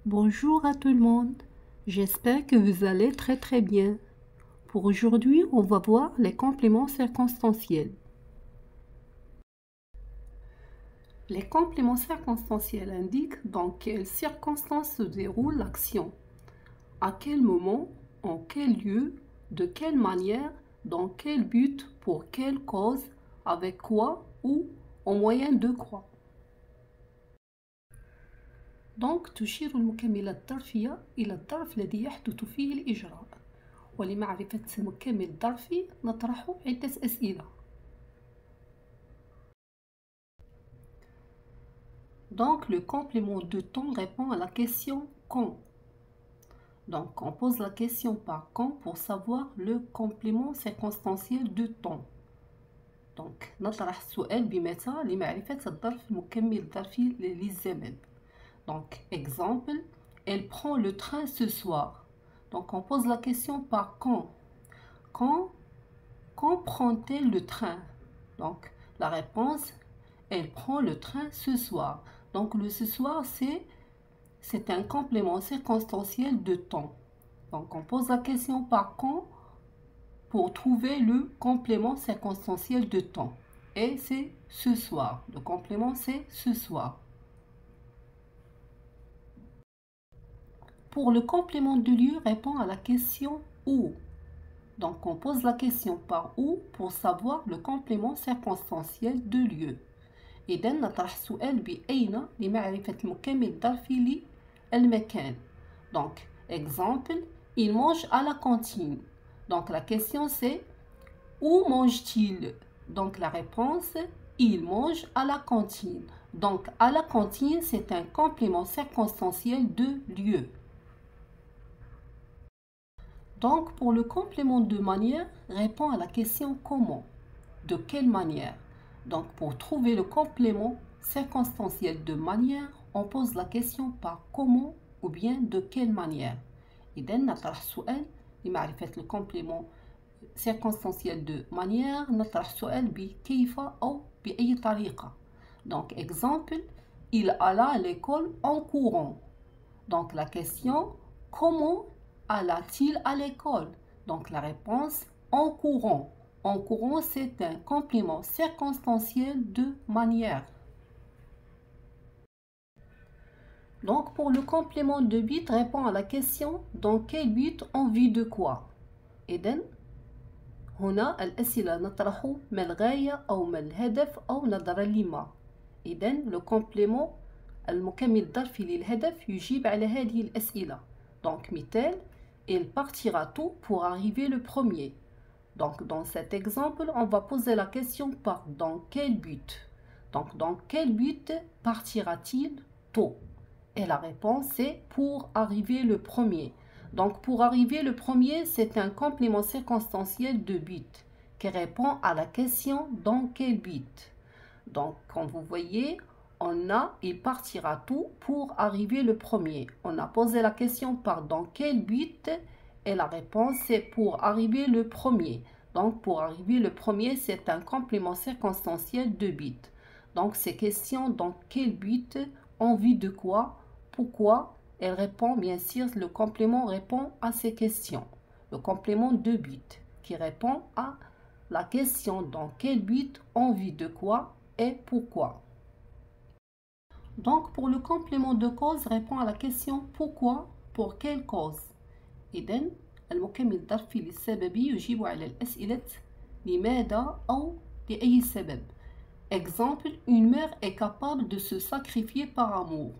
Bonjour à tout le monde, j'espère que vous allez très bien. Pour aujourd'hui, on va voir les compléments circonstanciels. Les compléments circonstanciels indiquent dans quelles circonstances se déroule l'action, à quel moment, en quel lieu, de quelle manière, dans quel but, pour quelle cause, avec quoi ou au moyen de quoi. Donc تشير المكملات الظرفية إلى الظرف الذي يحدث فيه الإجراء. ولمعرفة المكمل الظرفي نطرح عدة أسئلة. Donc le complément de temps répond à la question quand. Donc on pose la question par quand pour savoir le complément circonstanciel de temps. Donc نطرح السؤال بمتى لمعرفة الظرف المكمل الظرفي للزمن. Donc exemple, elle prend le train ce soir. Donc on pose la question par quand. Quand prend-elle le train? Donc la réponse, elle prend le train ce soir. Donc le ce soir, c'est un complément circonstanciel de temps. Donc on pose la question par quand pour trouver le complément circonstanciel de temps. Et c'est ce soir. Le complément, c'est ce soir. Pour le complément de lieu, répond à la question où. Donc on pose la question par où pour savoir le complément circonstanciel de lieu. إذا نطرح السؤال بأين لمعرفة المكمل الظرفي للمكان. Donc exemple, il mange à la cantine. Donc la question c'est où mange-t-il? Donc la réponse, il mange à la cantine. Donc à la cantine, c'est un complément circonstanciel de lieu. Donc, pour le complément de manière, répond à la question comment. De quelle manière? Donc, pour trouver le complément circonstanciel de manière, on pose la question par comment ou bien de quelle manière. إذا نطرح السؤال لمعرفة الكومبليمون circonstanciel de manière نطرح السؤال بكيف أو بأي طريقة. Donc, exemple, il alla à l'école en courant. Donc, la question, comment alla-t-il à l'école? Donc la réponse, en courant. En courant, c'est un complément circonstanciel de manière. Donc pour le complément de but, répond à la question dans quel but, en vue de quoi? إذن هنا الأسئلة نطرح ما الغاية أو ما الهدف أو نظرا لما. إذن le complément المكمل الظرفي للهدف يجيب على هذه الأسئلة. Donc مثال, il partira tôt pour arriver le premier. Donc dans cet exemple, on va poser la question par dans quel but. Donc dans quel but partira-t-il tôt? Et la réponse est pour arriver le premier. Donc pour arriver le premier, c'est un complément circonstanciel de but qui répond à la question dans quel but. Donc quand vous voyez, il partira tôt pour arriver le premier. On a posé la question par dans quel but et la réponse c'est pour arriver le premier. Donc pour arriver le premier, c'est un complément circonstanciel de but. Donc ces questions dans quel but, en vue de quoi, pourquoi, elle répond bien sûr, le complément répond à ces questions. Le complément de but qui répond à la question dans quel but, en vue de quoi et pourquoi. Donc, pour le complément de cause, répond à la question pourquoi, pour quelle cause. إذن المكمل الظرفي للسببي يجيب على الأسئلة لماذا أو لأي سبب. Exemple, une mère est capable de se sacrifier par amour.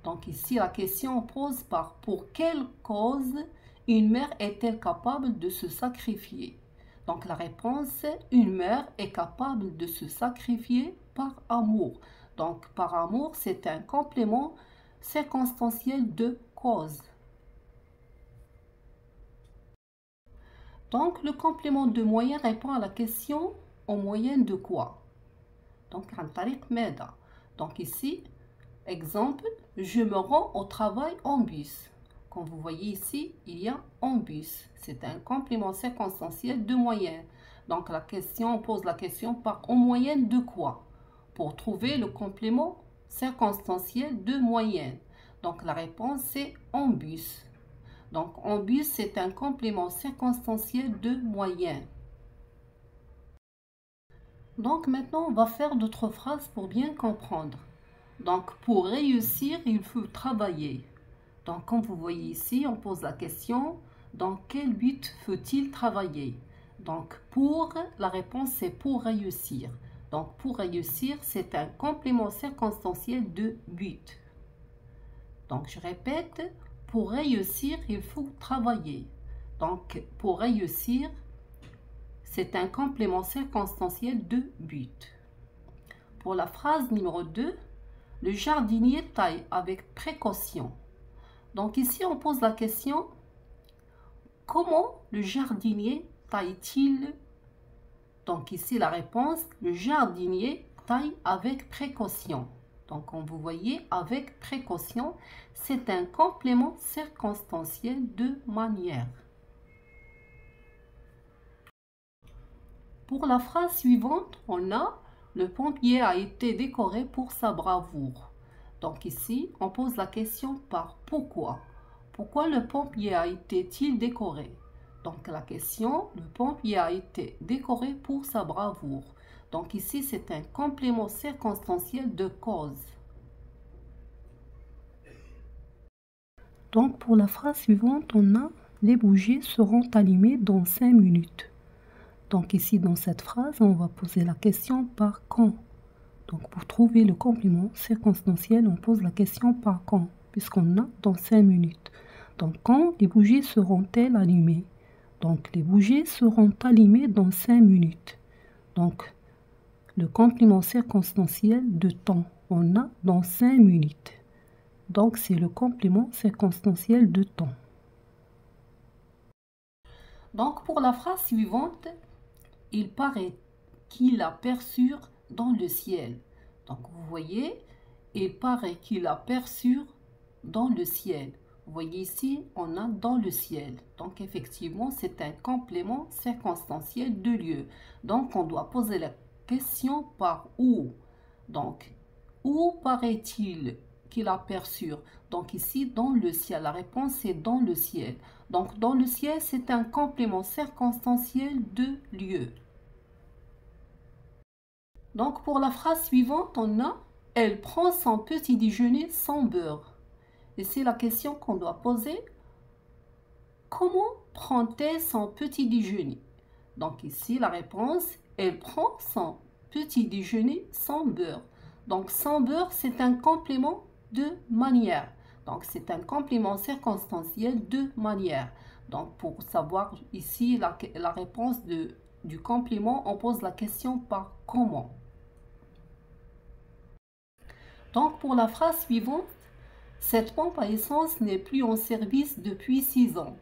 Donc ici, la question pose par pour quelle cause une mère est-elle capable de se sacrifier. Donc la réponse, une mère est capable de se sacrifier par amour. Donc, par amour, c'est un complément circonstanciel de cause. Donc, le complément de moyen répond à la question au moyen de quoi? Donc, عن طريق ماذا? Donc, ici, exemple, je me rends au travail en bus. Comme vous voyez ici, il y a en bus. C'est un complément circonstanciel de moyen. Donc, on pose la question par au moyen de quoi? Pour trouver le complément circonstanciel de moyenne. Donc la réponse c'est en bus. Donc en bus, c'est un complément circonstanciel de moyen. Donc maintenant, on va faire d'autres phrases pour bien comprendre. Donc pour réussir, il faut travailler. Donc comme vous voyez ici, on pose la question, dans quel but faut-il travailler? Donc pour, la réponse c'est pour réussir. Donc pour réussir, c'est un complément circonstanciel de but. Donc je répète, pour réussir, il faut travailler. Donc pour réussir, c'est un complément circonstanciel de but. Pour la phrase numéro 2, le jardinier taille avec précaution. Donc ici, on pose la question, comment le jardinier taille-t-il? Donc ici, la réponse, le jardinier taille avec précaution. Donc, comme vous voyez, avec précaution, c'est un complément circonstanciel de manière. Pour la phrase suivante, on a « Le pompier a été décoré pour sa bravoure ». Donc ici, on pose la question par « Pourquoi ?» Pourquoi le pompier a été-il décoré? Donc la question, le pompier a été décoré pour sa bravoure. Donc ici, c'est un complément circonstanciel de cause. Donc pour la phrase suivante, on a « Les bougies seront allumées dans 5 minutes ». Donc ici, dans cette phrase, on va poser la question par quand. Donc pour trouver le complément circonstanciel, on pose la question par quand, puisqu'on a dans 5 minutes. Donc quand les bougies seront-elles allumées? Donc les bougies seront allumées dans 5 minutes. Donc le complément circonstanciel de temps, on a dans 5 minutes. Donc c'est le complément circonstanciel de temps. Donc pour la phrase suivante, il paraît qu'il aperçurent dans le ciel. Donc vous voyez, il paraît qu'il aperçurent dans le ciel. Vous voyez ici, on a dans le ciel. Donc effectivement, c'est un complément circonstanciel de lieu. Donc on doit poser la question par où. Donc, où paraît-il qu'il aperçurent? Donc ici, dans le ciel. La réponse est dans le ciel. Donc dans le ciel, c'est un complément circonstanciel de lieu. Donc pour la phrase suivante, on a « Elle prend son petit déjeuner sans beurre ». Et c'est la question qu'on doit poser. Comment prend-elle son petit déjeuner? Donc ici, la réponse, elle prend son petit déjeuner sans beurre. Donc sans beurre, c'est un complément de manière. Donc c'est un complément circonstanciel de manière. Donc pour savoir ici la réponse du complément, on pose la question par comment. Donc pour la phrase suivante, cette pompe à essence n'est plus en service depuis 6 ans.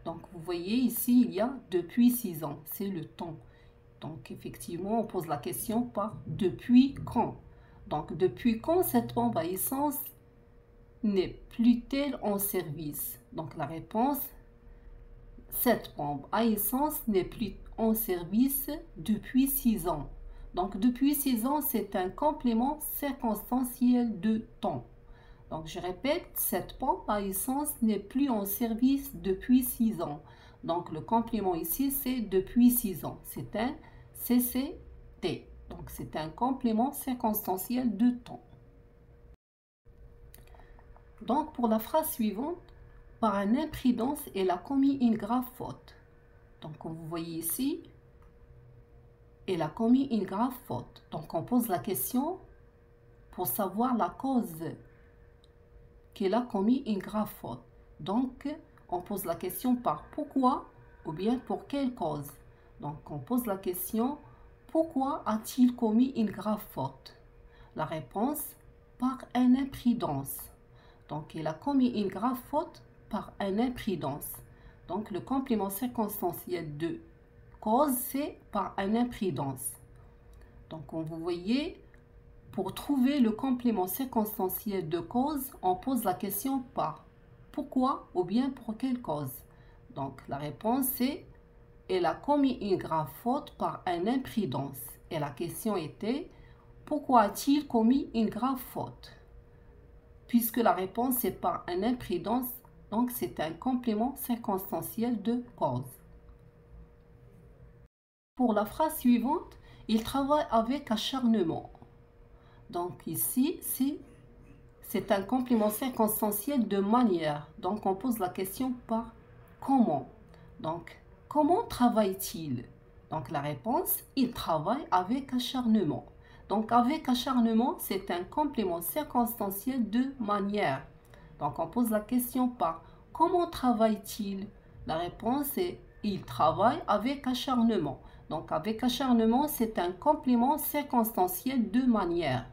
Donc vous voyez ici, il y a depuis 6 ans, c'est le temps. Donc effectivement, on pose la question par depuis quand. Donc depuis quand cette pompe à essence n'est plus-elle en service? Donc la réponse, cette pompe à essence n'est plus en service depuis 6 ans. Donc depuis 6 ans, c'est un complément circonstanciel de temps. Donc je répète, cette pompe à essence n'est plus en service depuis 6 ans. Donc le complément ici, c'est depuis 6 ans. C'est un CCT. Donc c'est un complément circonstanciel de temps. Donc pour la phrase suivante, par une imprudence, elle a commis une grave faute. Donc comme vous voyez ici, elle a commis une grave faute. Donc on pose la question pour savoir la cause qu'elle a commis une grave faute. Donc, on pose la question par pourquoi ou bien pour quelle cause. Donc, on pose la question pourquoi a-t-il commis une grave faute? La réponse, par une imprudence. Donc, il a commis une grave faute par une imprudence. Donc, le complément circonstanciel de cause, c'est par une imprudence. Donc, comme vous voyez, pour trouver le complément circonstanciel de cause, on pose la question par pourquoi ou bien pour quelle cause. Donc la réponse c'est elle a commis une grave faute par une imprudence. Et la question était pourquoi a-t-il commis une grave faute? puisque la réponse est par un imprédence, donc c'est un complément circonstanciel de cause. Pour la phrase suivante, il travaille avec acharnement. Donc ici, c'est un complément circonstanciel de manière. Donc on pose la question par comment. Donc comment travaille-t-il? Donc la réponse, il travaille avec acharnement. Donc avec acharnement, c'est un complément circonstanciel de manière. Donc on pose la question par comment travaille-t-il? La réponse est il travaille avec acharnement. Donc avec acharnement, c'est un complément circonstanciel de manière.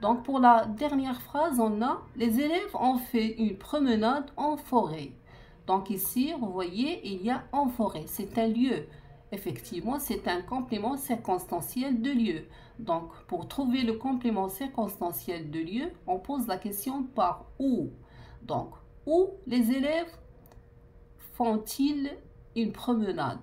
Donc pour la dernière phrase, on a les élèves ont fait une promenade en forêt. Donc ici, vous voyez, il y a en forêt, c'est un lieu. Effectivement, c'est un complément circonstanciel de lieu. Donc pour trouver le complément circonstanciel de lieu, on pose la question par où. Donc où les élèves font-ils une promenade?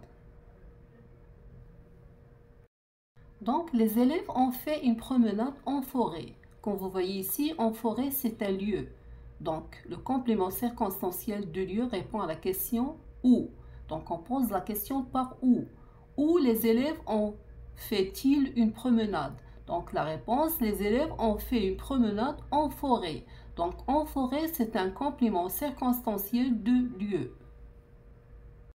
Donc les élèves ont fait une promenade en forêt. Comme vous voyez ici, en forêt, c'est un lieu. Donc, le complément circonstanciel de lieu répond à la question où. Donc, on pose la question par où. Où les élèves ont fait-ils une promenade? Donc, la réponse, les élèves ont fait une promenade en forêt. Donc, en forêt, c'est un complément circonstanciel de lieu.